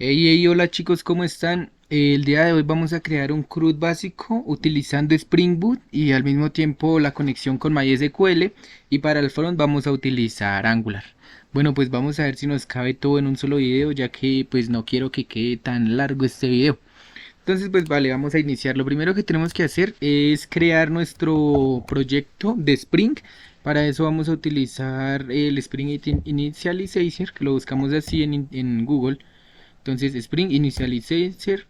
Hey, hey, hola chicos, ¿cómo están? El día de hoy vamos a crear un CRUD básico utilizando Spring Boot y al mismo tiempo la conexión con MySQL, y para el front vamos a utilizar Angular. Bueno, pues vamos a ver si nos cabe todo en un solo video, ya que pues no quiero que quede tan largo este video. Entonces pues vale, vamos a iniciar. Lo primero que tenemos que hacer es crear nuestro proyecto de Spring. Para eso vamos a utilizar el Spring Initializer, que lo buscamos así en Google. Entonces Spring Initializer,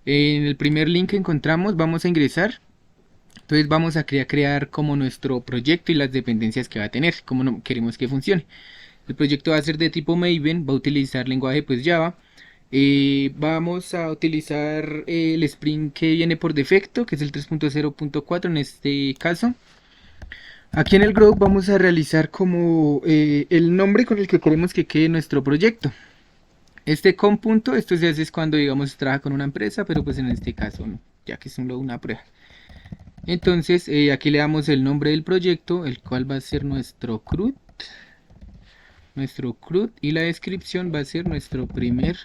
en el primer link que encontramos vamos a ingresar. Entonces vamos a crear como nuestro proyecto y las dependencias que va a tener, como no queremos que funcione. El proyecto va a ser de tipo Maven, va a utilizar lenguaje pues Java. Vamos a utilizar el Spring que viene por defecto, que es el 3.0.4 en este caso. Aquí en el Grow vamos a realizar como el nombre con el que queremos que quede nuestro proyecto. Este con punto, esto se hace es cuando digamos trabaja con una empresa, pero pues en este caso no, ya que es solo una prueba. Entonces aquí le damos el nombre del proyecto, el cual va a ser nuestro CRUD, y la descripción va a ser nuestro primer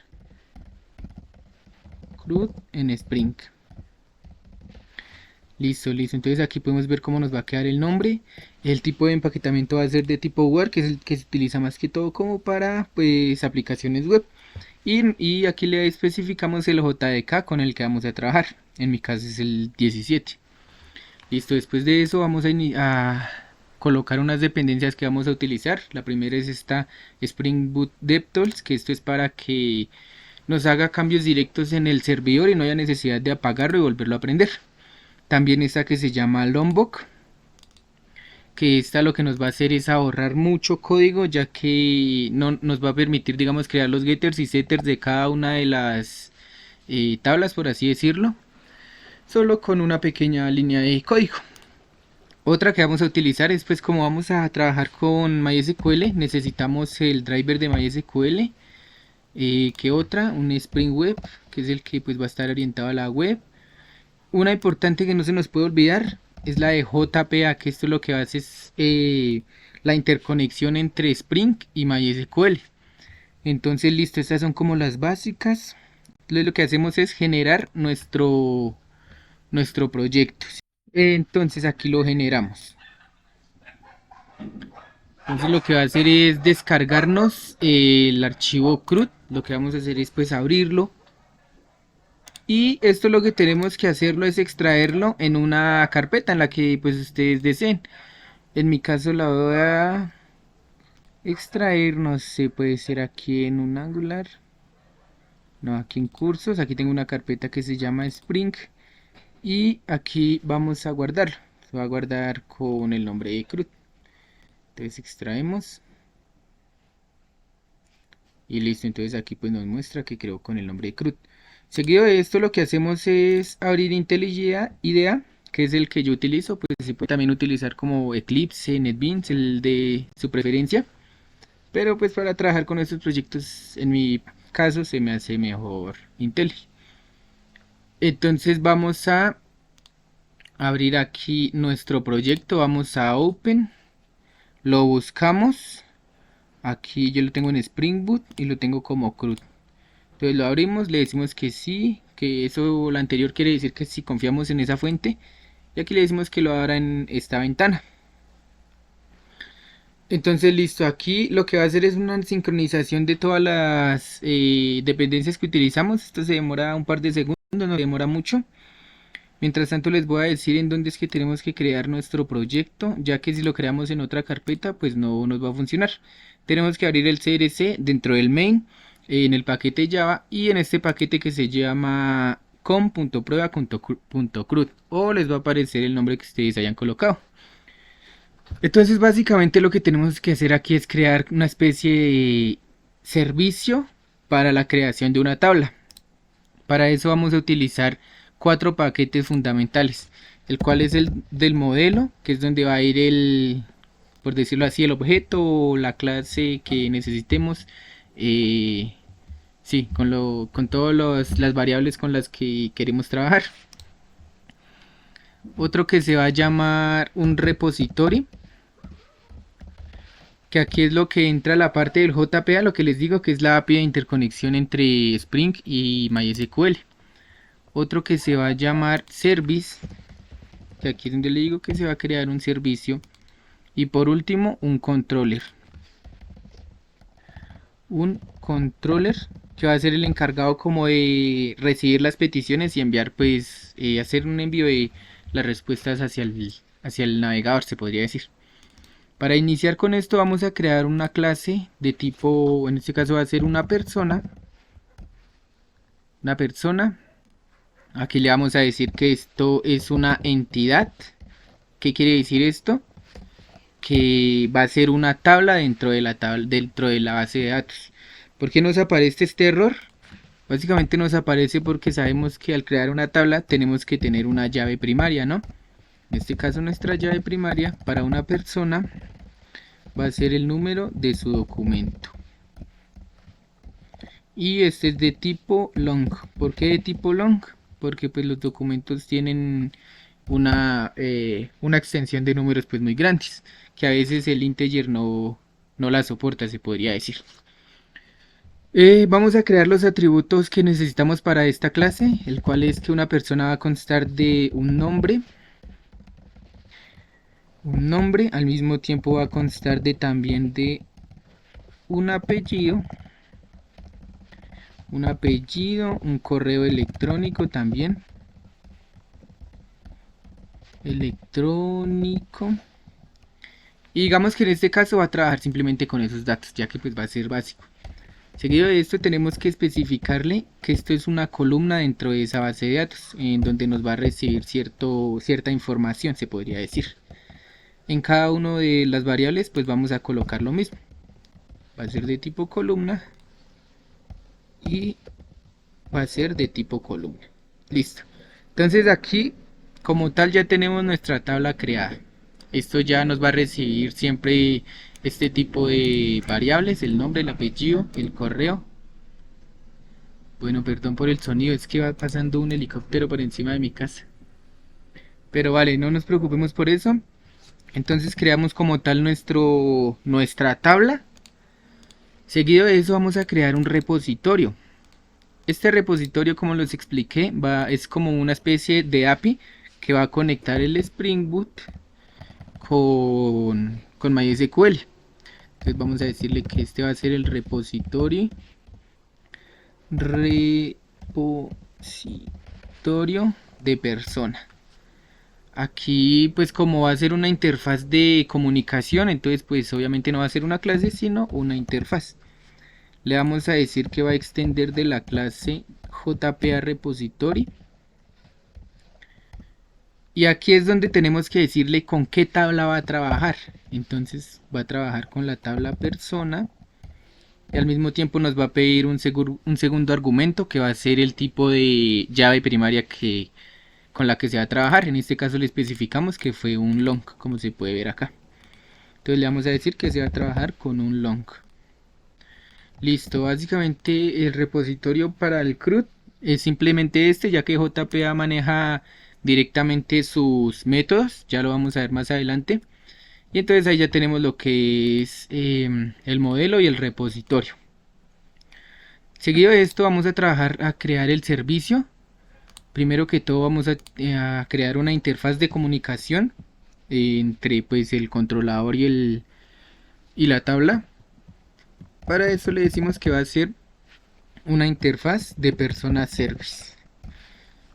CRUD en Spring. Listo, listo. Entonces aquí podemos ver cómo nos va a quedar el nombre. El tipo de empaquetamiento va a ser de tipo Word, que es el que se utiliza más que todo como para pues aplicaciones web. Y aquí le especificamos el JDK con el que vamos a trabajar. En mi caso es el 17. Listo, después de eso vamos a colocar unas dependencias que vamos a utilizar. La primera es esta Spring Boot DevTools, que esto es para que nos haga cambios directos en el servidor y no haya necesidad de apagarlo y volverlo a prender. También esta que se llama Lombok, que esta lo que nos va a hacer es ahorrar mucho código, ya que no nos va a permitir, digamos, crear los getters y setters de cada una de las tablas, por así decirlo, solo con una pequeña línea de código. Otra que vamos a utilizar es, pues, como vamos a trabajar con MySQL, necesitamos el driver de MySQL. ¿Qué otra? Un Spring Web, que es el que pues va a estar orientado a la web. Una importante que no se nos puede olvidar es la de JPA, que esto lo que hace es la interconexión entre Spring y MySQL. Entonces listo, estas son como las básicas. Entonces lo que hacemos es generar nuestro proyecto. Entonces aquí lo generamos. Entonces lo que va a hacer es descargarnos el archivo CRUD. Lo que vamos a hacer es pues abrirlo. Y esto lo que tenemos que hacerlo es extraerlo en una carpeta en la que pues ustedes deseen. En mi caso la voy a extraer, no sé, puede ser aquí en un Angular. No, aquí en cursos, aquí tengo una carpeta que se llama Spring. Y aquí vamos a guardarlo. Se va a guardar con el nombre de CRUD. Entonces extraemos. Y listo, entonces aquí pues nos muestra que creó con el nombre de CRUD. Seguido de esto lo que hacemos es abrir IntelliJ IDEA, que es el que yo utilizo. Pues se puede también utilizar como Eclipse, NetBeans, el de su preferencia. Pero pues para trabajar con estos proyectos en mi caso se me hace mejor IntelliJ. Entonces vamos a abrir aquí nuestro proyecto, vamos a Open, lo buscamos. Aquí yo lo tengo en Spring Boot y lo tengo como CRUD. Entonces lo abrimos, le decimos que sí, que eso lo anterior quiere decir que si confiamos en esa fuente. Y aquí le decimos que lo abra en esta ventana. Entonces listo, aquí lo que va a hacer es una sincronización de todas las dependencias que utilizamos. Esto se demora un par de segundos, no demora mucho. Mientras tanto les voy a decir en dónde es que tenemos que crear nuestro proyecto, ya que si lo creamos en otra carpeta pues no nos va a funcionar. Tenemos que abrir el CRC dentro del main, en el paquete Java y en este paquete que se llama com.prueba.crud, o les va a aparecer el nombre que ustedes hayan colocado. Entonces básicamente lo que tenemos que hacer aquí es crear una especie de servicio para la creación de una tabla. Para eso vamos a utilizar cuatro paquetes fundamentales, el cual es el del modelo, que es donde va a ir por decirlo así, el objeto o la clase que necesitemos. Sí, con todas las variables con las que queremos trabajar. Otro que se va a llamar un repository, que aquí es lo que entra la parte del JPA, lo que les digo que es la API de interconexión entre Spring y MySQL. Otro que se va a llamar Service, que aquí es donde le digo que se va a crear un servicio. Y por último, un controller. Un controller que va a ser el encargado como de recibir las peticiones y enviar, pues, hacer un envío de las respuestas hacia el navegador, se podría decir. Para iniciar con esto vamos a crear una clase de tipo, en este caso va a ser una persona. Una persona. Aquí le vamos a decir que esto es una entidad. ¿Qué quiere decir esto? Que va a ser una tabla dentro de la dentro de la base de datos. ¿Por qué nos aparece este error? Básicamente nos aparece porque sabemos que al crear una tabla tenemos que tener una llave primaria, ¿no? En este caso nuestra llave primaria para una persona va a ser el número de su documento. Y este es de tipo long. ¿Por qué de tipo long? Porque pues los documentos tienen una extensión de números pues muy grandes, que a veces el integer no la soporta, se podría decir. Vamos a crear los atributos que necesitamos para esta clase, el cual es que una persona va a constar de un nombre, al mismo tiempo va a constar de también de un apellido, un correo electrónico también, electrónico. Y digamos que en este caso va a trabajar simplemente con esos datos, ya que pues va a ser básico. Seguido de esto tenemos que especificarle que esto es una columna dentro de esa base de datos, en donde nos va a recibir cierta información, se podría decir. En cada una de las variables pues vamos a colocar lo mismo. Va a ser de tipo columna y va a ser de tipo columna. Listo. Entonces aquí como tal ya tenemos nuestra tabla creada. Esto ya nos va a recibir siempre este tipo de variables, el nombre, el apellido, el correo. Bueno, perdón por el sonido, es que va pasando un helicóptero por encima de mi casa. Pero vale, no nos preocupemos por eso. Entonces creamos como tal nuestra tabla. Seguido de eso vamos a crear un repositorio. Este repositorio, como les expliqué, es como una especie de API que va a conectar el Spring Boot con MySQL. Entonces vamos a decirle que este va a ser el repositorio de persona. Aquí pues como va a ser una interfaz de comunicación, entonces pues obviamente no va a ser una clase sino una interfaz. Le vamos a decir que va a extender de la clase JPA repository. Y aquí es donde tenemos que decirle con qué tabla va a trabajar. Entonces va a trabajar con la tabla persona. Y al mismo tiempo nos va a pedir un segundo argumento que va a ser el tipo de llave primaria con la que se va a trabajar. En este caso le especificamos que fue un long, como se puede ver acá. Entonces le vamos a decir que se va a trabajar con un long. Listo, básicamente el repositorio para el CRUD es simplemente este, ya que JPA maneja directamente sus métodos, ya lo vamos a ver más adelante. Y entonces ahí ya tenemos lo que es el modelo y el repositorio. Seguido de esto vamos a trabajar a crear el servicio. Primero que todo vamos a crear una interfaz de comunicación entre pues el controlador y la tabla. Para eso le decimos que va a ser una interfaz de persona service.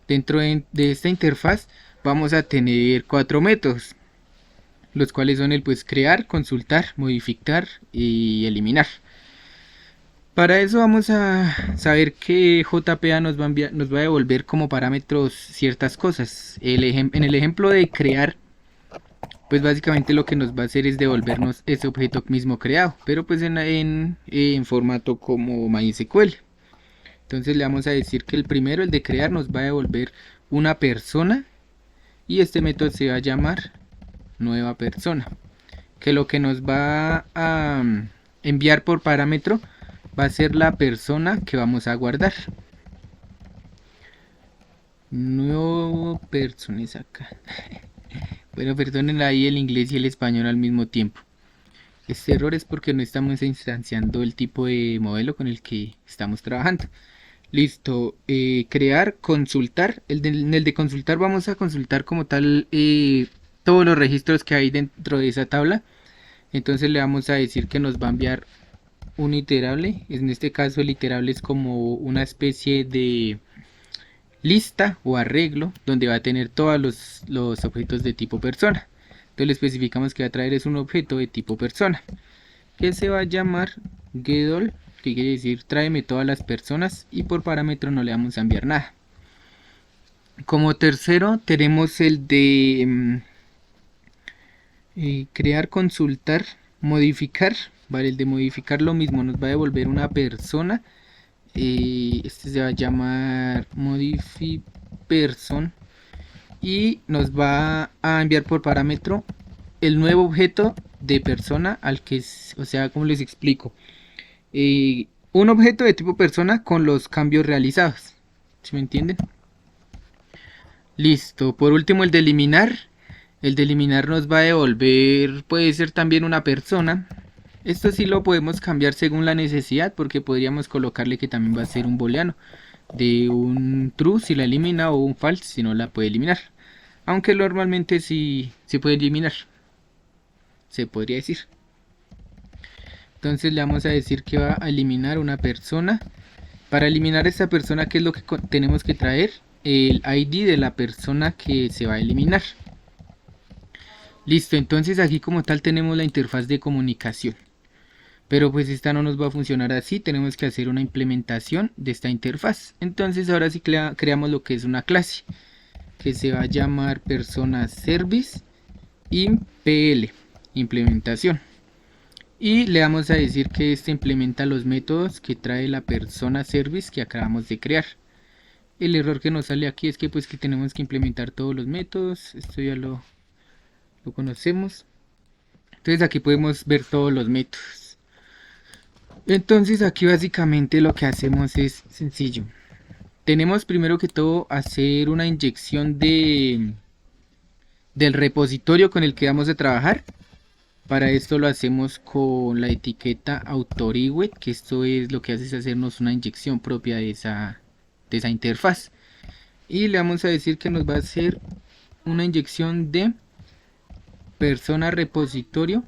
Dentro de esta interfaz vamos a tener 4 métodos, los cuales son el pues crear, consultar, modificar y eliminar. Para eso vamos a saber que JPA nos va a devolver como parámetros ciertas cosas. En el ejemplo de crear, pues básicamente lo que nos va a hacer es devolvernos ese objeto mismo creado, pero pues en formato como MySQL. Entonces le vamos a decir que el primero, el de crear, nos va a devolver una persona y este método se va a llamar nueva persona. Que lo que nos va a enviar por parámetro va a ser la persona que vamos a guardar. Nuevo persona es acá. Bueno, perdonen ahí el inglés y el español al mismo tiempo. Este error es porque no estamos instanciando el tipo de modelo con el que estamos trabajando. Listo, crear, consultar. En el de consultar vamos a consultar como tal todos los registros que hay dentro de esa tabla. Entonces le vamos a decir que nos va a enviar un iterable. En este caso el iterable es como una especie de lista o arreglo donde va a tener todos los objetos de tipo persona. Entonces le especificamos que va a traer es un objeto de tipo persona que se va a llamar getAll, que quiere decir tráeme todas las personas, y por parámetro no le vamos a enviar nada. Como tercero tenemos el de crear, consultar, modificar. Vale, el de modificar lo mismo, nos va a devolver una persona. Este se va a llamar modifiPerson y nos va a enviar por parámetro el nuevo objeto de persona al que es, o sea, como les explico, un objeto de tipo persona con los cambios realizados. ¿Sí me entienden? Listo. Por último, el de eliminar. El de eliminar nos va a devolver, puede ser también una persona. Esto sí lo podemos cambiar según la necesidad, porque podríamos colocarle que también va a ser un booleano. De un true si la elimina o un false si no la puede eliminar. Aunque normalmente sí se puede eliminar. Se podría decir. Entonces le vamos a decir que va a eliminar una persona. Para eliminar esta persona, ¿qué es lo que tenemos que traer? El ID de la persona que se va a eliminar. Listo, entonces aquí como tal tenemos la interfaz de comunicación. Pero pues esta no nos va a funcionar así, tenemos que hacer una implementación de esta interfaz. Entonces ahora sí creamos lo que es una clase, que se va a llamar persona service impl, implementación. Y le vamos a decir que este implementa los métodos que trae la persona service que acabamos de crear. El error que nos sale aquí es que pues que tenemos que implementar todos los métodos. Esto ya lo conocemos. Entonces aquí podemos ver todos los métodos. Entonces aquí básicamente lo que hacemos es sencillo. Tenemos primero que todo hacer una inyección del repositorio con el que vamos a trabajar. Para esto lo hacemos con la etiqueta authorIWet, que esto es lo que hace es hacernos una inyección propia de esa interfaz. Y le vamos a decir que nos va a hacer una inyección de persona repositorio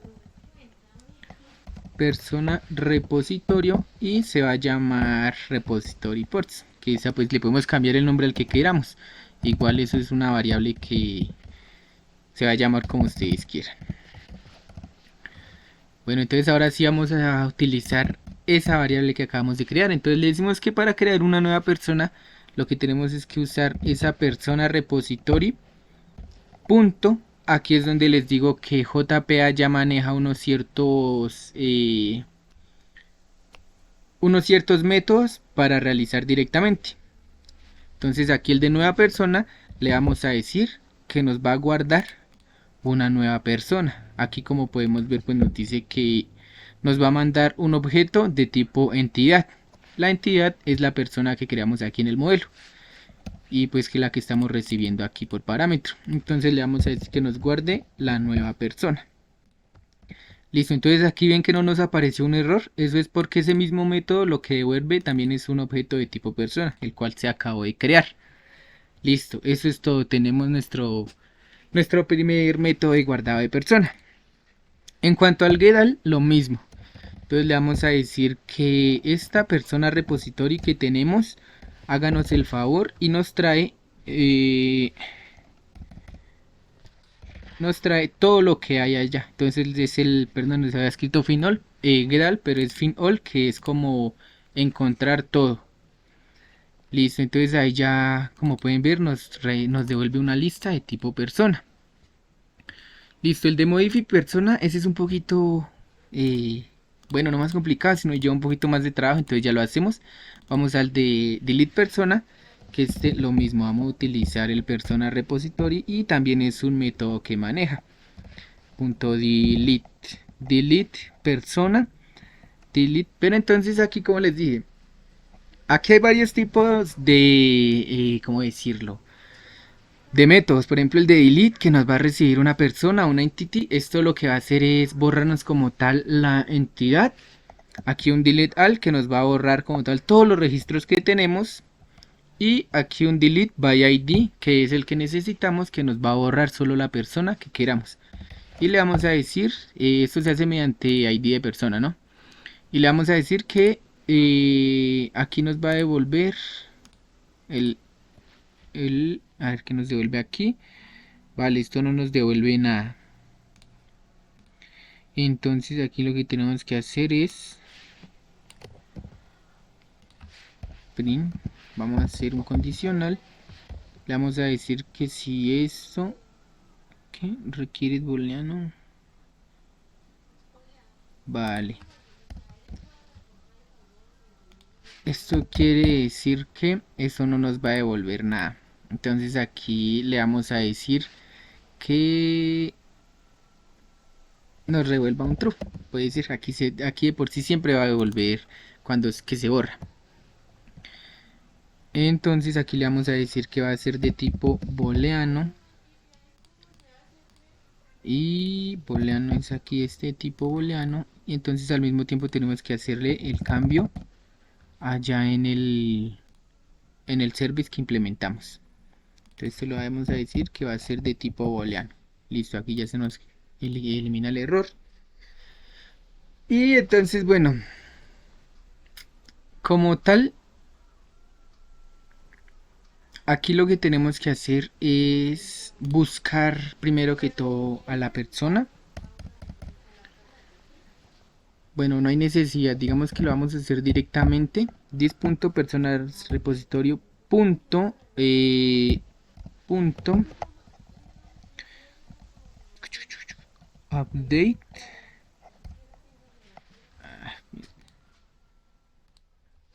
y se va a llamar repository ports, que esa pues le podemos cambiar el nombre al que queramos. Igual eso es una variable que se va a llamar como ustedes quieran. Bueno, entonces ahora sí vamos a utilizar esa variable que acabamos de crear. Entonces le decimos que para crear una nueva persona lo que tenemos es que usar esa persona repository punto. Aquí es donde les digo que JPA ya maneja unos ciertos métodos para realizar directamente. Entonces aquí el de nueva persona le vamos a decir que nos va a guardar una nueva persona. Aquí como podemos ver pues nos dice que nos va a mandar un objeto de tipo entidad. La entidad es la persona que creamos aquí en el modelo y pues que la que estamos recibiendo aquí por parámetro. Entonces le vamos a decir que nos guarde la nueva persona. Listo, entonces aquí ven que no nos apareció un error. Eso es porque ese mismo método lo que devuelve también es un objeto de tipo persona, el cual se acabó de crear. Listo, eso es todo. Tenemos nuestro primer método de guardado de persona. En cuanto al getAll, lo mismo. Entonces le vamos a decir que esta persona repository que tenemos, háganos el favor y nos trae todo lo que hay allá. Entonces es perdón, se había escrito finall, getAll, pero es finall, que es como encontrar todo. Listo, entonces ahí ya, como pueden ver, nos devuelve una lista de tipo persona. Listo, el de modify persona, ese es un poquito, bueno, no más complicado, sino lleva un poquito más de trabajo, entonces ya lo hacemos. Vamos al de delete persona, que lo mismo, vamos a utilizar el persona repository y también es un método que maneja. Punto delete persona, pero entonces aquí como les dije, aquí hay varios tipos de, ¿cómo decirlo? de métodos. Por ejemplo, el de delete que nos va a recibir una persona, una entity. Esto lo que va a hacer es borrarnos como tal la entidad. Aquí un delete all que nos va a borrar como tal todos los registros que tenemos. Y aquí un delete by ID que es el que necesitamos, que nos va a borrar solo la persona que queramos. Y le vamos a decir, esto se hace mediante ID de persona, ¿no? Y le vamos a decir que aquí nos va a devolver el, a ver qué nos devuelve aquí. Vale, esto no nos devuelve nada. Entonces aquí lo que tenemos que hacer es print. Vamos a hacer un condicional. Le vamos a decir que si esto que requiere booleano. Vale. Esto quiere decir que eso no nos va a devolver nada. Entonces aquí le vamos a decir que nos revuelva un true. Puede decir aquí de por sí siempre va a devolver cuando es que se borra. Entonces aquí le vamos a decir que va a ser de tipo booleano. Y booleano es aquí este tipo booleano. Y entonces al mismo tiempo tenemos que hacerle el cambio allá en el service que implementamos. Entonces se lo vamos a decir que va a ser de tipo booleano. Listo, aquí ya se nos elimina el error. Y entonces, bueno, como tal, aquí lo que tenemos que hacer es buscar primero que todo a la persona. Bueno, no hay necesidad, digamos que lo vamos a hacer directamente. This.personalrepositorio punto punto update.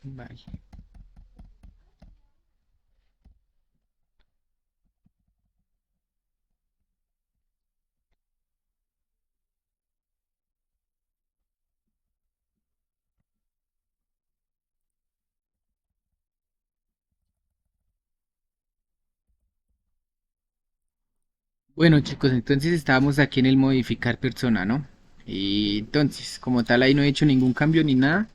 Vale. Bueno chicos, entonces estábamos aquí en el modificar persona, ¿no? Y entonces, como tal, ahí no he hecho ningún cambio ni nada,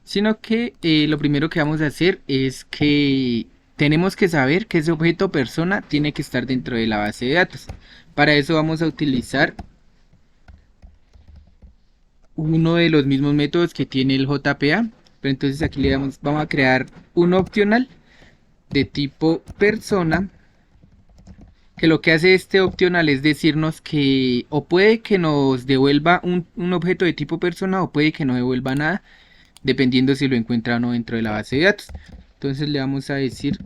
sino que lo primero que vamos a hacer es que tenemos que saber que ese objeto persona tiene que estar dentro de la base de datos. Para eso vamos a utilizar uno de los mismos métodos que tiene el JPA, pero entonces aquí vamos a crear un opcional de tipo persona, que lo que hace este opcional es decirnos que o puede que nos devuelva un objeto de tipo persona o puede que no devuelva nada, dependiendo si lo encuentra o no dentro de la base de datos. Entonces le vamos a decir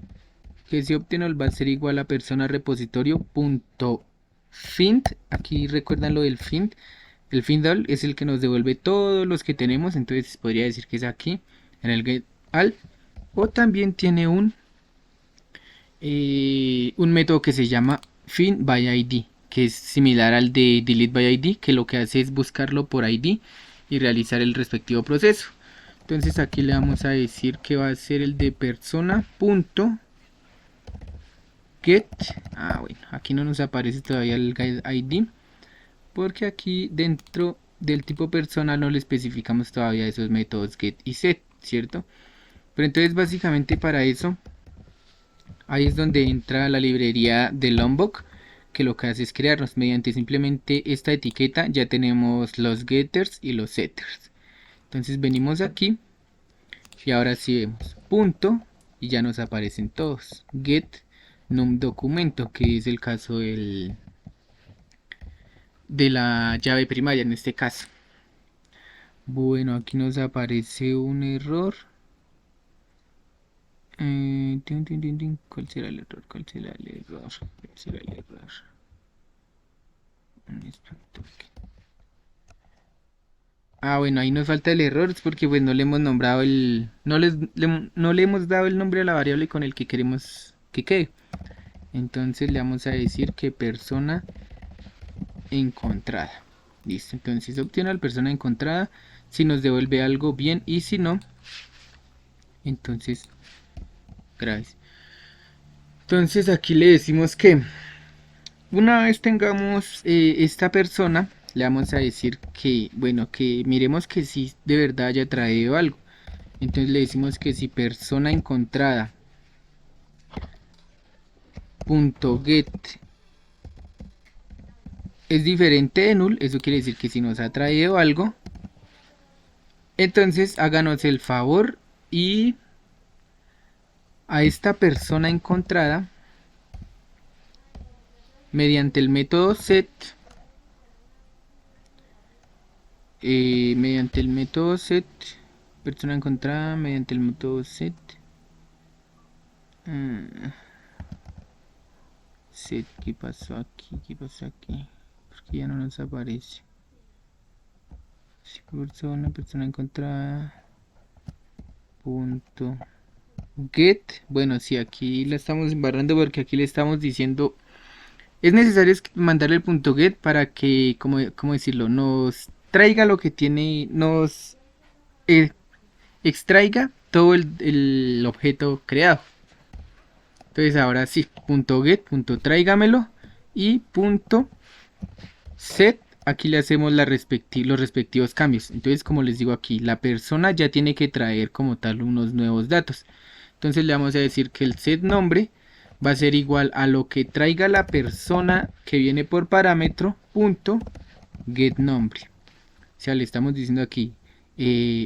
que ese optional va a ser igual a persona repositorio punto find. Aquí recuerdan lo del find. El find all es el que nos devuelve todos los que tenemos, entonces podría decir que es aquí en el get all. O también tiene un método que se llama find by id, que es similar al de delete by id, que lo que hace es buscarlo por id y realizar el respectivo proceso. Entonces aquí le vamos a decir que va a ser el de persona punto get. Bueno, aquí no nos aparece todavía el guide id porque aquí dentro del tipo persona no le especificamos todavía esos métodos get y set, ¿cierto? Pero entonces básicamente para eso ahí es donde entra la librería de Lombok, que lo que hace es crearnos mediante simplemente esta etiqueta. Ya tenemos los getters y los setters. Entonces venimos aquí y ahora sí vemos punto y ya nos aparecen todos. Get num documento, que es el caso de la llave primaria en este caso. Bueno, aquí nos aparece un error. ¿Cuál será el error? ¿Cuál será el error? ¿Cuál será el error? Bueno, ahí nos falta el error, es porque pues no le hemos nombrado no le hemos dado el nombre a la variable con el que queremos que quede. Entonces le vamos a decir que persona encontrada. Listo, entonces optional persona encontrada. Si nos devuelve algo bien y si no, entonces gracias. Entonces aquí le decimos que una vez tengamos esta persona, le vamos a decir que, bueno, que miremos que si de verdad haya traído algo. Entonces le decimos que si persona encontrada punto get es diferente de null, eso quiere decir que si nos ha traído algo, entonces háganos el favor y a esta persona encontrada mediante el método set, persona encontrada mediante el método set, mm, set, ¿qué pasó aquí? ¿Qué pasó aquí? Porque ya no nos aparece. Si persona encontrada, punto get, bueno, si aquí la estamos embarrando porque aquí le estamos diciendo, es necesario mandarle el punto get para que, ¿cómo decirlo? Nos traiga lo que tiene, nos eh, extraiga todo el objeto creado. Entonces ahora sí, punto get, punto tráigamelo y punto set, aquí le hacemos los respectivos cambios. Entonces, como les digo aquí, la persona ya tiene que traer como tal unos nuevos datos. Entonces le vamos a decir que el set nombre va a ser igual a lo que traiga la persona que viene por parámetro punto get nombre. O sea, le estamos diciendo aquí,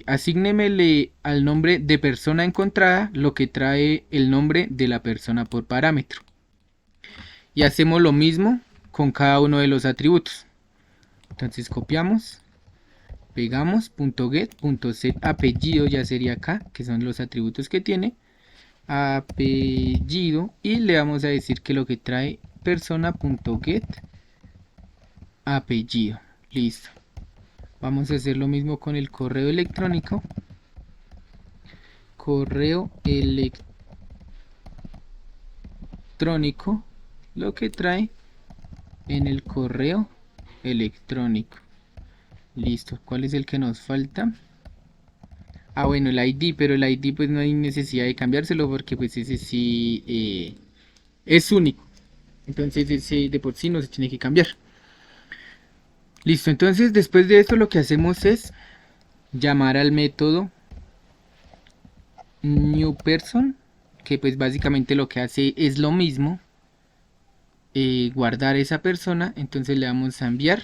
asígnemele al nombre de persona encontrada lo que trae el nombre de la persona por parámetro. Y hacemos lo mismo con cada uno de los atributos. Entonces copiamos, pegamos, punto .get, punto .set apellido ya sería acá, que son los atributos que tiene, apellido, y le vamos a decir que lo que trae persona.get apellido. Listo. Vamos a hacer lo mismo con el correo electrónico. Correo electrónico, lo que trae en el correo electrónico. Listo. ¿Cuál es el que nos falta? Ah, bueno, el ID, pero el ID pues no hay necesidad de cambiárselo porque pues ese sí es único. Entonces ese de por sí no se tiene que cambiar. Listo, entonces después de esto lo que hacemos es llamar al método newPerson, que pues básicamente lo que hace es lo mismo, guardar esa persona. Entonces le vamos a enviar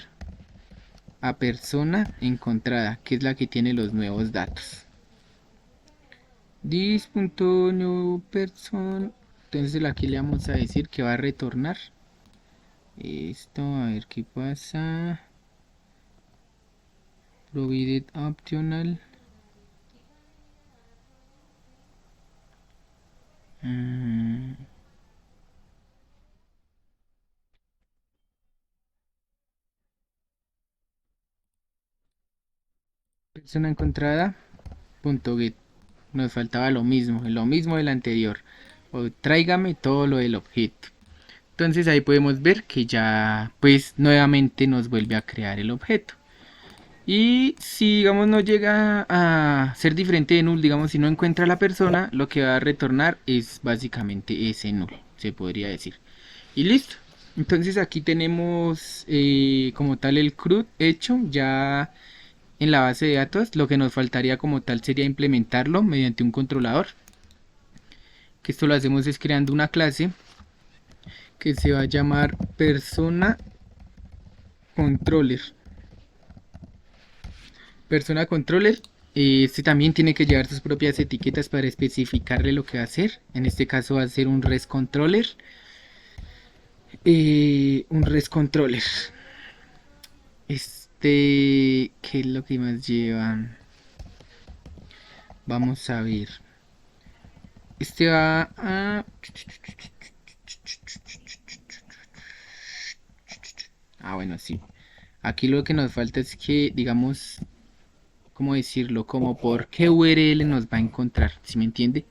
a persona encontrada, que es la que tiene los nuevos datos. This.newPerson, entonces aquí le vamos a decir que va a retornar esto, a ver qué pasa. Provided optional. Persona encontrada punto get, nos faltaba lo mismo del anterior, o tráigame todo lo del objeto. Entonces ahí podemos ver que ya pues nuevamente nos vuelve a crear el objeto. Y si digamos no llega a ser diferente de null, digamos si no encuentra a la persona, lo que va a retornar es básicamente ese null, se podría decir. Y listo. Entonces aquí tenemos como tal el CRUD hecho ya en la base de datos. Lo que nos faltaría como tal sería implementarlo mediante un controlador. Que esto lo hacemos es creando una clase que se va a llamar persona controller. Persona controller. Este también tiene que llevar sus propias etiquetas para especificarle lo que va a hacer. En este caso va a ser un res controller. Un res controller. ¿Qué es lo que más llevan? Vamos a ver. Este va a... bueno, sí. Aquí lo que nos falta es que, digamos, ¿cómo decirlo? Como por qué URL nos va a encontrar, ¿sí me entiende?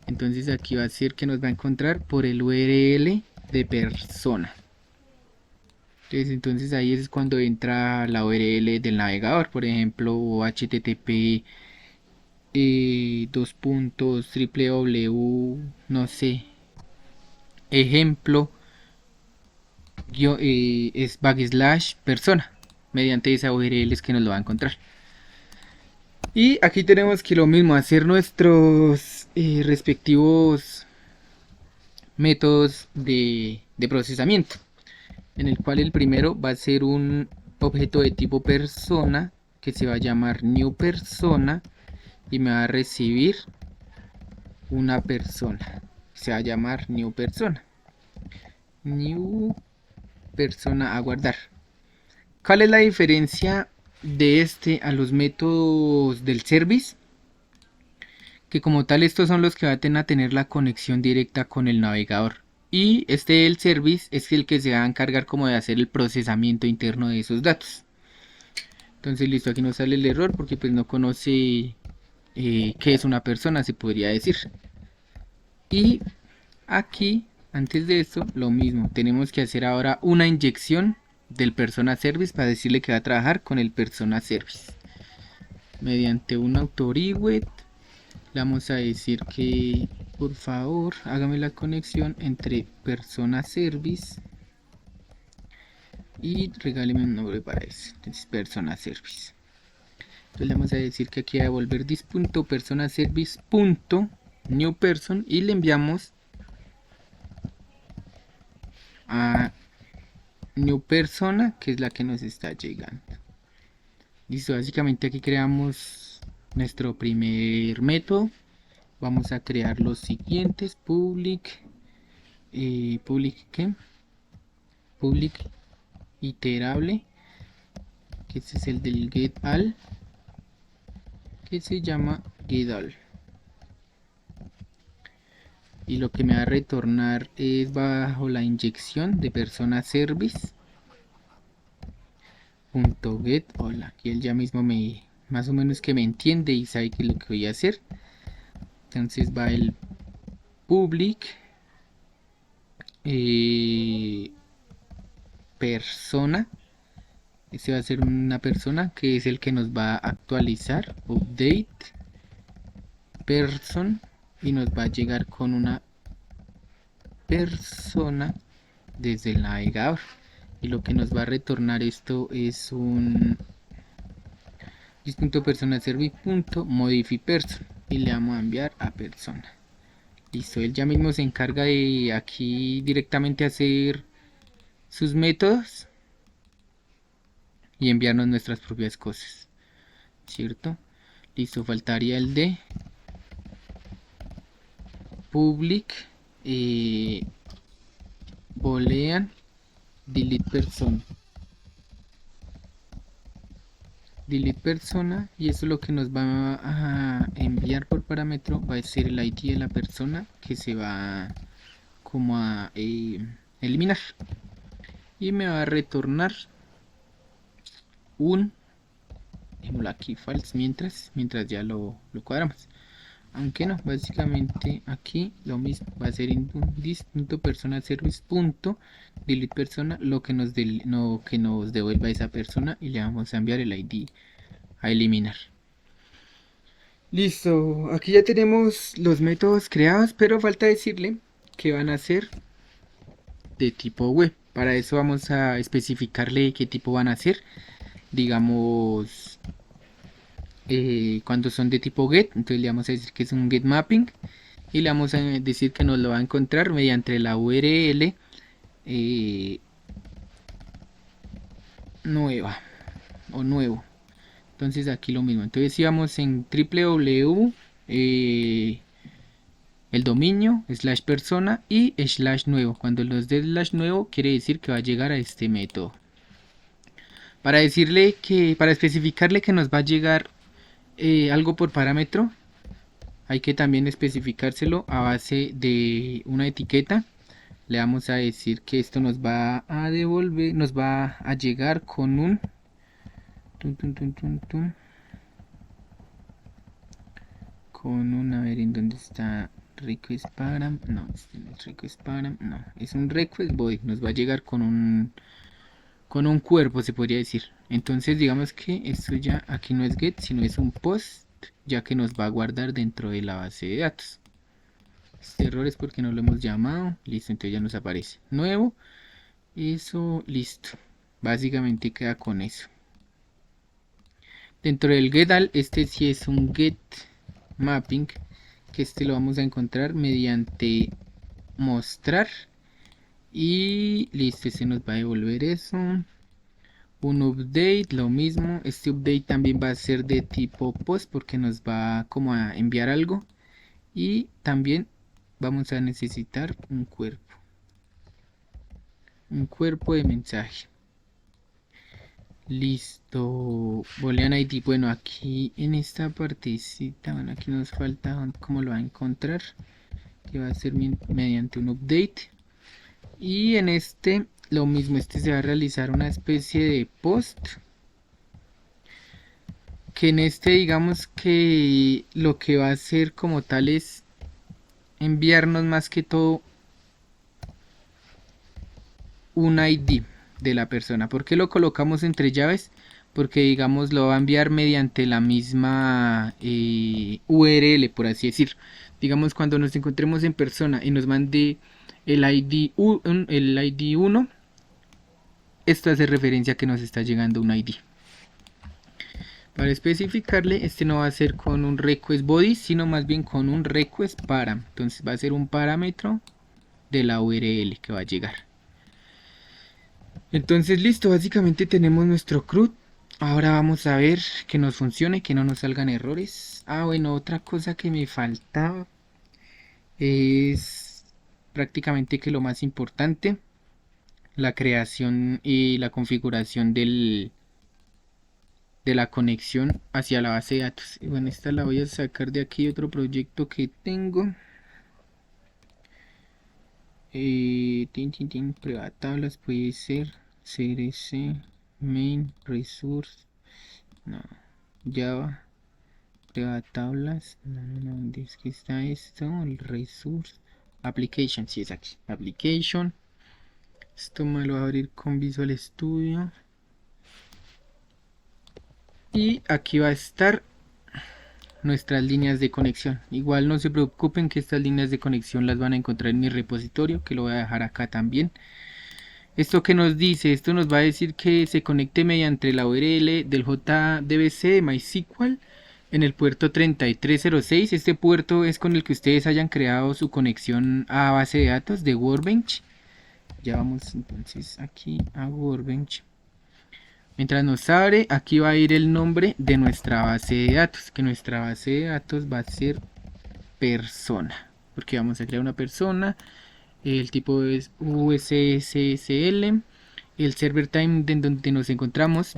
Entonces aquí va a ser que nos va a encontrar por el URL de persona. Entonces ahí es cuando entra la URL del navegador, por ejemplo, http dos puntos www, no sé, ejemplo es backslash persona. Mediante esa URL es que nos lo va a encontrar. Y aquí tenemos que lo mismo, hacer nuestros respectivos métodos de procesamiento, en el cual el primero va a ser un objeto de tipo persona que se va a llamar new persona y me va a recibir una persona, se va a llamar new persona a guardar. ¿Cuál es la diferencia de este a los métodos del service? Que como tal estos son los que van a tener la conexión directa con el navegador, y este del service es el que se va a encargar como de hacer el procesamiento interno de esos datos. Entonces listo, aquí nos sale el error porque pues no conoce qué es una persona, se podría decir. Y aquí antes de esto lo mismo, tenemos que hacer ahora una inyección del persona service para decirle que va a trabajar con el persona service mediante un autorewet. Le vamos a decir que por favor hágame la conexión entre persona service y regáleme un nombre para eso. Entonces persona service. Entonces le vamos a decir que aquí va a devolver this.personaservice.newperson y le enviamos a new persona, que es la que nos está llegando. Listo, básicamente aquí creamos nuestro primer método. Vamos a crear los siguientes: public iterable, que este es el del getAll, que se llama getAll, y lo que me va a retornar es bajo la inyección de persona service .get. Hola, aquí él ya mismo me más o menos que me entiende y sabe que es lo que voy a hacer. Entonces va el public persona. Este va a ser una persona que es el que nos va a actualizar, update person, y nos va a llegar con una persona desde el navegador, y lo que nos va a retornar esto es un this.personaservice.modifyPerson y le vamos a enviar a persona. Listo, él ya mismo se encarga de aquí directamente hacer sus métodos y enviarnos nuestras propias cosas, ¿cierto? Listo, faltaría el de public boolean delete persona, y eso es lo que nos va a enviar por parámetro, va a ser el ID de la persona que se va como a eliminar, y me va a retornar un aquí false mientras ya lo cuadramos, aunque no, básicamente aquí lo mismo, va a ser this.personaservice.delete persona, lo que nos devuelva esa persona, y le vamos a enviar el ID a eliminar. Listo, aquí ya tenemos los métodos creados, pero falta decirle que van a ser de tipo web. Para eso vamos a especificarle qué tipo van a ser. Digamos, cuando son de tipo get, entonces le vamos a decir que es un get mapping, y le vamos a decir que nos lo va a encontrar mediante la URL nueva o nuevo. Entonces aquí lo mismo, entonces si vamos en www el dominio slash persona y slash nuevo, cuando los de slash nuevo quiere decir que va a llegar a este método. Para especificarle que nos va a llegar algo por parámetro, hay que también especificárselo a base de una etiqueta. Le vamos a decir que esto nos va a devolver, nos va a llegar con un a ver en dónde está request param, no, este no es request param, no, es un request body, nos va a llegar con un cuerpo, se podría decir. Entonces digamos que esto ya aquí no es get, sino es un post, ya que nos va a guardar dentro de la base de datos. Este error es porque no lo hemos llamado. Listo, entonces ya nos aparece nuevo. Eso, listo. Básicamente queda con eso. Dentro del getAll, este sí es un get mapping, que este lo vamos a encontrar mediante mostrar. Y listo, se nos va a devolver eso. Un update, lo mismo. Este update también va a ser de tipo post porque nos va como a enviar algo. Y también vamos a necesitar un cuerpo de mensaje. Listo, boolean ID. Bueno, aquí en esta partecita, bueno, aquí nos falta cómo lo va a encontrar, que va a ser mediante un update. Y en este lo mismo, este se va a realizar una especie de post, que en este digamos que lo que va a hacer como tal es enviarnos más que todo un ID de la persona. ¿Por qué lo colocamos entre llaves? Porque digamos lo va a enviar mediante la misma URL, por así decir. Digamos cuando nos encontremos en persona y nos mande el ID 1, esto hace referencia a que nos está llegando un ID. Para especificarle, este no va a ser con un request body, sino más bien con un request para. Entonces va a ser un parámetro de la URL que va a llegar. Entonces listo, básicamente tenemos nuestro CRUD. Ahora vamos a ver que nos funcione, que no nos salgan errores. Bueno, otra cosa que me faltaba es prácticamente que lo más importante, la creación y la configuración de la conexión hacia la base de datos. Y bueno, esta la voy a sacar de aquí, otro proyecto que tengo. Prueba tablas puede ser CRC, main, resource, no, Java, prueba tablas, no, ¿dónde es que está esto? El resource, application, sí es aquí, application. Esto me lo va a abrir con Visual Studio. Y aquí va a estar nuestras líneas de conexión. Igual no se preocupen que estas líneas de conexión las van a encontrar en mi repositorio, que lo voy a dejar acá también. Esto que nos dice, esto nos va a decir que se conecte mediante la URL del JDBC de MySQL en el puerto 3306. Este puerto es con el que ustedes hayan creado su conexión a base de datos de Workbench. Ya vamos entonces aquí a Workbench. Mientras nos abre, aquí va a ir el nombre de nuestra base de datos, que nuestra base de datos va a ser persona, porque vamos a crear una persona. El tipo es USSL, el server time de donde nos encontramos.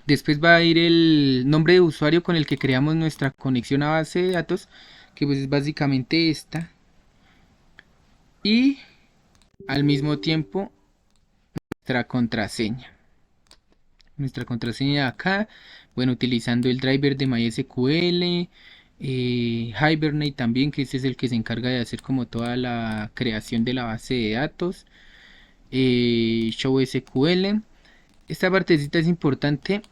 Después va a ir el nombre de usuario con el que creamos nuestra conexión a base de datos, que pues es básicamente esta. Y al mismo tiempo nuestra contraseña. Nuestra contraseña de acá, bueno, utilizando el driver de MySQL, Hibernate también, que este es el que se encarga de hacer como toda la creación de la base de datos. Show SQL. Esta partecita es importante.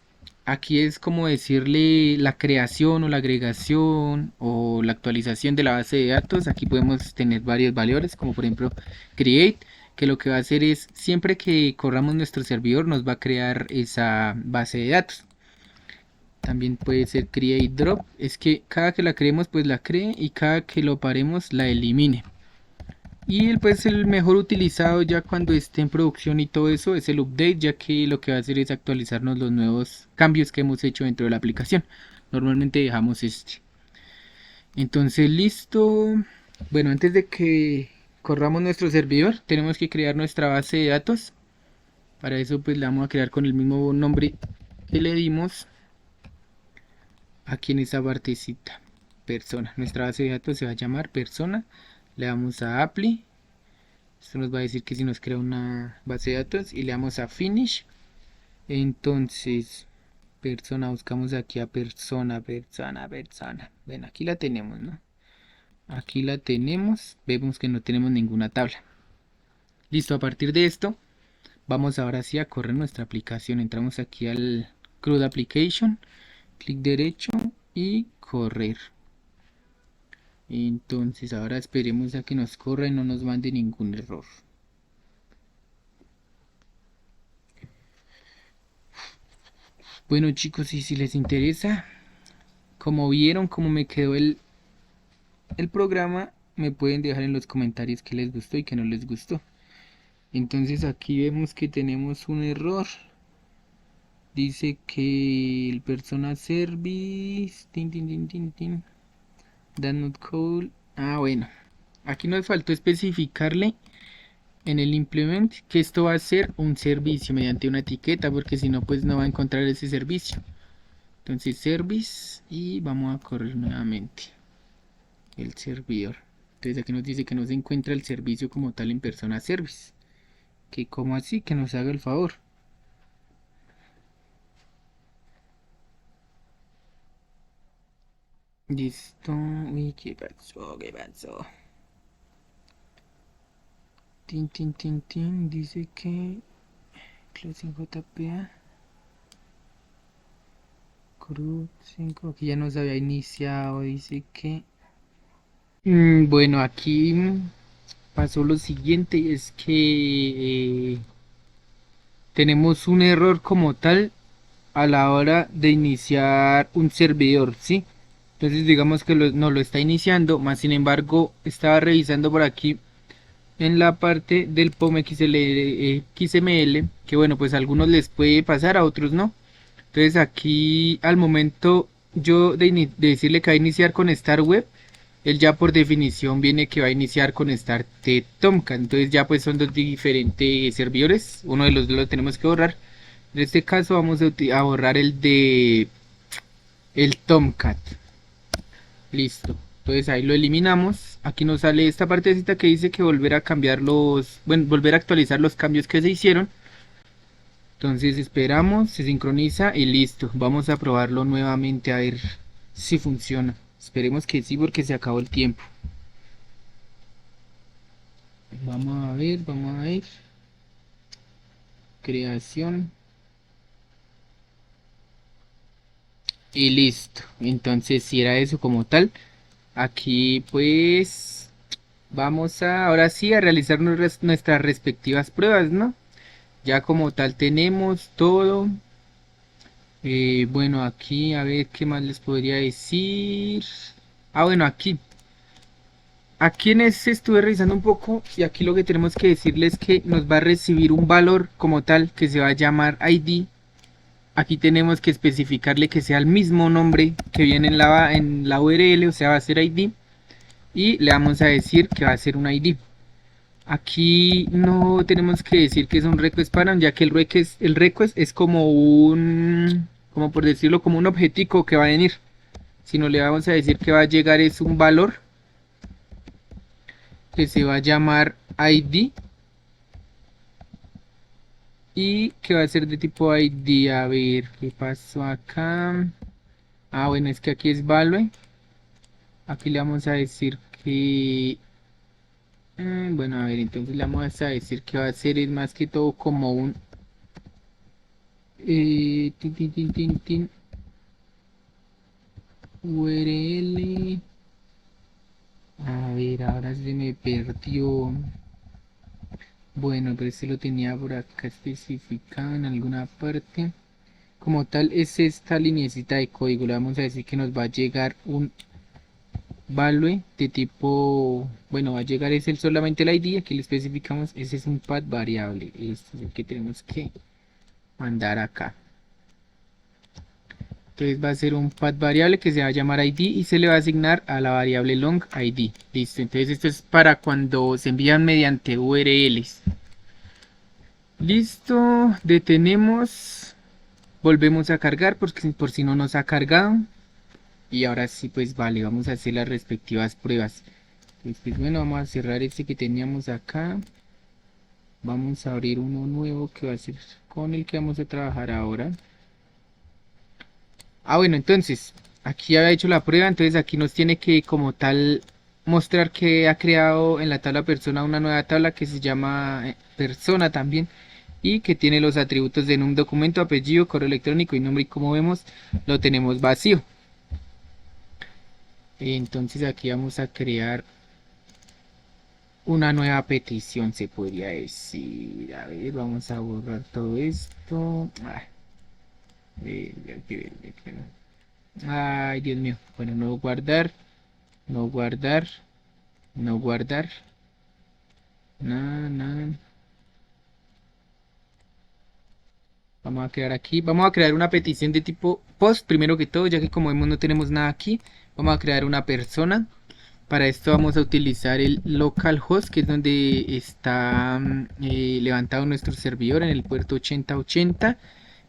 Aquí es como decirle la creación o la agregación o la actualización de la base de datos. Aquí podemos tener varios valores, como por ejemplo create, que lo que va a hacer es siempre que corramos nuestro servidor nos va a crear esa base de datos. También puede ser create drop, es que cada que la creemos pues la cree y cada que lo paremos la elimine. Y el mejor utilizado ya cuando esté en producción y todo eso es el update, ya que lo que va a hacer es actualizarnos los nuevos cambios que hemos hecho dentro de la aplicación. Normalmente dejamos este. Entonces listo. Bueno, antes de que corramos nuestro servidor, tenemos que crear nuestra base de datos. Para eso pues la vamos a crear con el mismo nombre que le dimos aquí en esa partecita. Persona. Nuestra base de datos se va a llamar persona. Le damos a apply. Esto nos va a decir que si nos crea una base de datos y le damos a finish. Entonces, persona, buscamos aquí a persona. Ven, aquí la tenemos, ¿no? Aquí la tenemos. Vemos que no tenemos ninguna tabla. Listo, a partir de esto, vamos ahora sí a correr nuestra aplicación. Entramos aquí al CRUD Application, clic derecho y correr. Entonces ahora esperemos a que nos corra y no nos mande ningún error. Bueno chicos, y si les interesa, como vieron cómo me quedó el programa, me pueden dejar en los comentarios qué les gustó y qué no les gustó. Entonces aquí vemos que tenemos un error. Dice que el persona service tin, tin, tin, tin, tin, that not call. Ah, bueno, aquí nos faltó especificarle en el implement que esto va a ser un servicio mediante una etiqueta, porque si no pues no va a encontrar ese servicio. Entonces service, y vamos a correr nuevamente el servidor. Entonces aquí nos dice que no se encuentra el servicio como tal en persona service. Que como así, que nos haga el favor. Listo. Uy, ¿qué pasó? ¿Qué pasó? Tin, tin, tin, tin. Dice que Closing JPA CRUD 5. Aquí ya nos había iniciado. Dice que bueno, aquí pasó lo siguiente. Y es que tenemos un error como tal a la hora de iniciar un servidor, ¿sí? Entonces digamos que no lo está iniciando, más sin embargo estaba revisando por aquí en la parte del POM XML, que bueno, pues a algunos les puede pasar, a otros no. Entonces aquí al momento yo de decirle que va a iniciar con Start Web, él ya por definición viene que va a iniciar con Start Tomcat. Entonces ya pues son dos diferentes servidores, uno de los dos lo tenemos que borrar. En este caso vamos a borrar el de el Tomcat. Listo. Entonces ahí lo eliminamos. Aquí nos sale esta partecita que dice que volver a cambiar bueno, volver a actualizar los cambios que se hicieron. Entonces esperamos, se sincroniza y listo. Vamos a probarlo nuevamente a ver si funciona. Esperemos que sí, porque se acabó el tiempo. Vamos a ver, vamos a ver. Creación. Y listo. Entonces si era eso como tal. Aquí pues vamos a ahora sí a realizar nuestras respectivas pruebas, ¿no? Ya como tal tenemos todo. Bueno, aquí a ver qué más les podría decir. Ah, bueno, aquí en este estuve revisando un poco y aquí lo que tenemos que decirles es que nos va a recibir un valor como tal que se va a llamar ID. Aquí tenemos que especificarle que sea el mismo nombre que viene en la URL, o sea, va a ser ID. Y le vamos a decir que va a ser un ID. Aquí no tenemos que decir que es un request param, ya que el request es como como por decirlo, como un objetivo que va a venir. Si no le vamos a decir que va a llegar es un valor que se va a llamar ID y que va a ser de tipo ID. A ver, ¿qué pasó acá? Ah, bueno, es que aquí es value. Aquí le vamos a decir que... bueno, a ver, entonces le vamos a decir que va a ser es más que todo como un tin, tin, tin, tin, tin, URL. A ver, ahora se me perdió. Bueno, pero este lo tenía por acá especificado en alguna parte. Como tal, es esta linecita de código. Le vamos a decir que nos va a llegar un value de tipo. Bueno, va a llegar es solamente el ID. Aquí le especificamos. Ese es un path variable. Este es el que tenemos que mandar acá. Entonces va a ser un path variable que se va a llamar ID y se le va a asignar a la variable long ID. Listo, entonces esto es para cuando se envían mediante URLs. Listo, detenemos, volvemos a cargar porque por si no nos ha cargado. Y ahora sí, pues vale, vamos a hacer las respectivas pruebas. Entonces, pues bueno, vamos a cerrar este que teníamos acá. Vamos a abrir uno nuevo que va a ser con el que vamos a trabajar ahora. Ah, bueno, entonces, aquí había hecho la prueba, entonces aquí nos tiene que como tal mostrar que ha creado en la tabla persona una nueva tabla que se llama persona también y que tiene los atributos de un documento, apellido, correo electrónico y nombre, y como vemos lo tenemos vacío. Entonces aquí vamos a crear una nueva petición, se podría decir. A ver, vamos a borrar todo esto. Ay, Dios mío. Bueno, no guardar, no guardar, no guardar. No, no. Vamos a crear aquí, vamos a crear una petición de tipo post, primero que todo, ya que como vemos no tenemos nada aquí. Vamos a crear una persona. Para esto vamos a utilizar el localhost, que es donde está levantado nuestro servidor en el puerto 8080.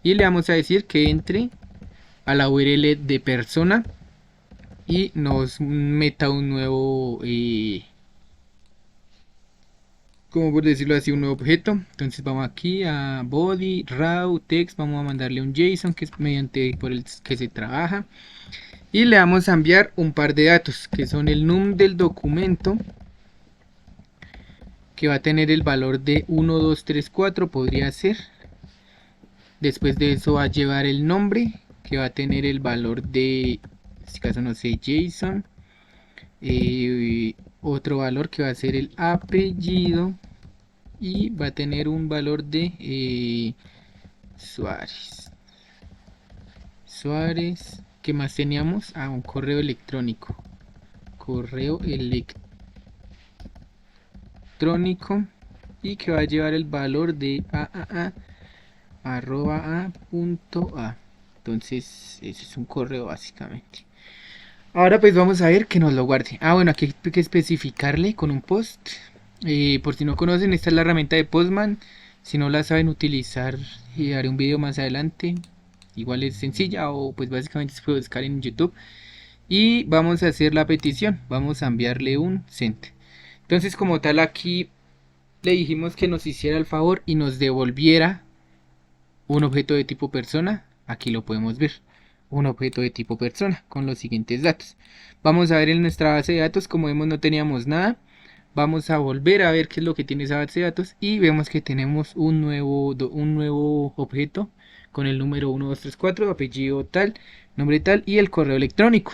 Y le vamos a decir que entre a la URL de persona y nos meta un nuevo, como por decirlo así, un nuevo objeto. Entonces vamos aquí a body, raw, text, vamos a mandarle un JSON que es mediante por el que se trabaja. Y le vamos a enviar un par de datos que son el num del documento, que va a tener el valor de 1234, podría ser. Después de eso va a llevar el nombre, que va a tener el valor de, en este caso no sé, JSON. Otro valor que va a ser el apellido y va a tener un valor de Suárez. Suárez, ¿qué más teníamos? Un correo electrónico. Correo electrónico y que va a llevar el valor de @a. Entonces, ese es un correo básicamente. Ahora pues vamos a ver que nos lo guarde. Bueno, aquí hay que especificarle con un post. Por si no conocen, esta es la herramienta de Postman. Si no la saben utilizar, haré un video más adelante. Igual es sencilla o pues básicamente se puede buscar en YouTube. Y vamos a hacer la petición. Vamos a enviarle un send. Entonces como tal aquí le dijimos que nos hiciera el favor y nos devolviera un objeto de tipo persona. Aquí lo podemos ver. Un objeto de tipo persona con los siguientes datos. Vamos a ver en nuestra base de datos, como vemos no teníamos nada. Vamos a volver a ver qué es lo que tiene esa base de datos y vemos que tenemos un nuevo objeto con el número 1234, apellido tal, nombre tal y el correo electrónico.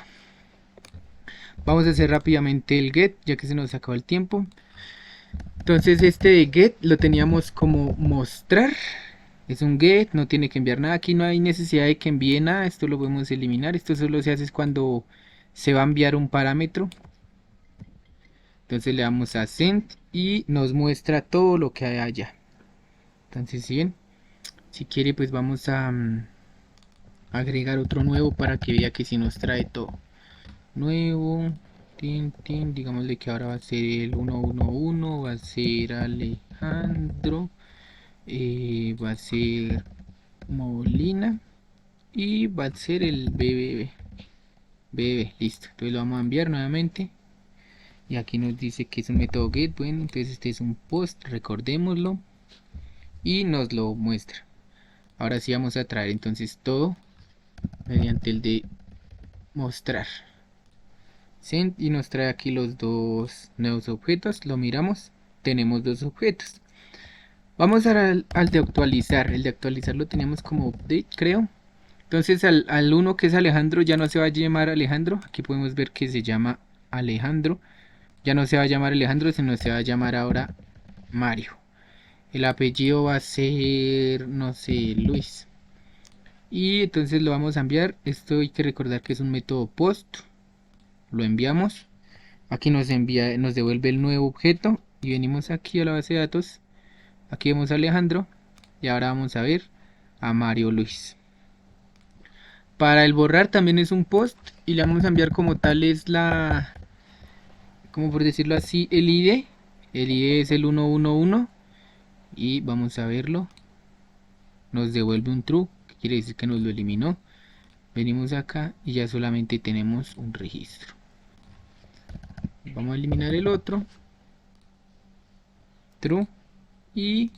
Vamos a hacer rápidamente el get ya que se nos acabó el tiempo. Entonces este de get lo teníamos como mostrar. Es un get, no tiene que enviar nada. Aquí no hay necesidad de que envíe nada. Esto lo podemos eliminar. Esto solo se hace cuando se va a enviar un parámetro. Entonces le damos a send y nos muestra todo lo que hay allá. Entonces bien, si quiere pues vamos a agregar otro nuevo para que vea que si nos trae todo. Nuevo, digámosle que ahora va a ser el 111, va a ser Alejandro, va a ser Molina y va a ser el BB, listo. Entonces lo vamos a enviar nuevamente y aquí nos dice que es un método get. Bueno, entonces este es un post, recordémoslo, y nos lo muestra. Ahora sí vamos a traer entonces todo mediante el de mostrar send y nos trae aquí los dos nuevos objetos. Lo miramos, tenemos dos objetos. Vamos al de actualizar. El de actualizar lo teníamos como update, creo. Entonces al uno que es Alejandro ya no se va a llamar Alejandro. Aquí podemos ver que se llama Alejandro. Ya no se va a llamar Alejandro, sino se va a llamar ahora Mario. El apellido va a ser, no sé, Luis. Y entonces lo vamos a enviar. Esto hay que recordar que es un método post. Lo enviamos. Aquí nos devuelve el nuevo objeto. Y venimos aquí a la base de datos. Aquí vemos a Alejandro. Y ahora vamos a ver a Mario Luis. Para el borrar también es un post. Y le vamos a enviar como tal es la, como por decirlo así, el ID. El ID es el 111. Y vamos a verlo. Nos devuelve un true, que quiere decir que nos lo eliminó. Venimos acá y ya solamente tenemos un registro. Vamos a eliminar el otro, true, y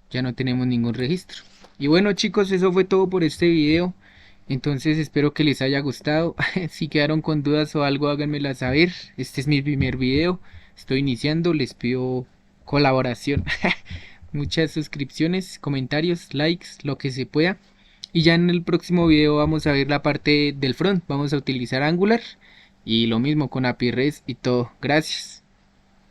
ya no tenemos ningún registro. Y bueno chicos, eso fue todo por este video. Entonces espero que les haya gustado. Si quedaron con dudas o algo, háganmela saber. Este es mi primer video, estoy iniciando, les pido colaboración. Muchas suscripciones, comentarios, likes, lo que se pueda. Y ya en el próximo video vamos a ver la parte del front. Vamos a utilizar Angular Y lo mismo con API REST y todo. Gracias.